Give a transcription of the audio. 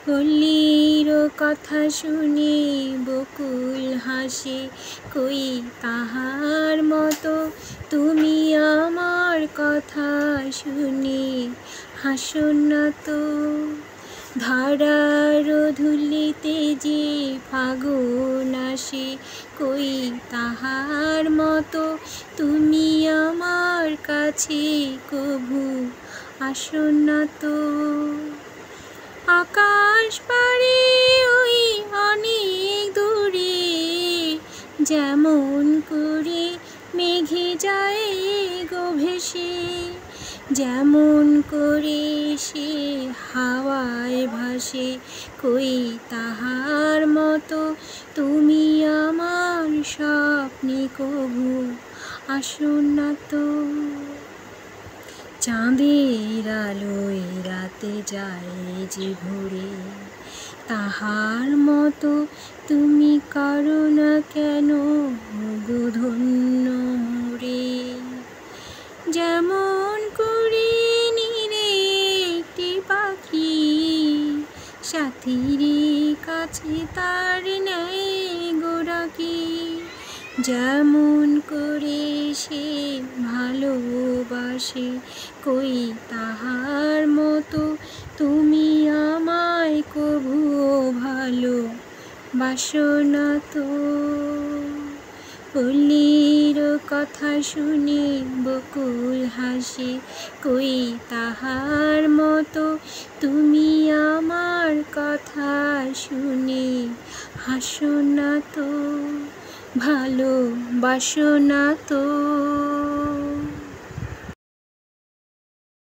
পল্লীর কথা শুনে বকুল হাসে, কই তাহার মতো তুমি আমার কথা শুনে হাসো না তো। ধারার ধুলিতে যে ফাগুন আসে, কই তাহার মতো তুমি আমার কাছে কভু আসো না তো। আকাশ পাড়ে ওই অনেক দূরে, যেমন করে মেঘে যায় গো ভেসে, যেমন করে সে হাওয়ায় ভাসে, কই তাহার মতো তুমি আমার স্বপ্নে কভু আসো না তো। চাঁদের আলোয় রাতে যায় যে ভরে, তাহার মতো তুমি করো না কেন গো ধন্য মোরে। যেমন করে নিরে একটি পাখি সাথীর কাছে তার নেয় গো ডাকি, যেমন করে সে ভালোবাসে, কই তাহার মতো তুমি আমায় কভুও ভালোবাসো না তো। পল্লীর কথা শুনে বকুল হাসে, কই তাহার মতো তুমি আমার কথা শুনে হাসো না তো, ভালোবাসো না তো।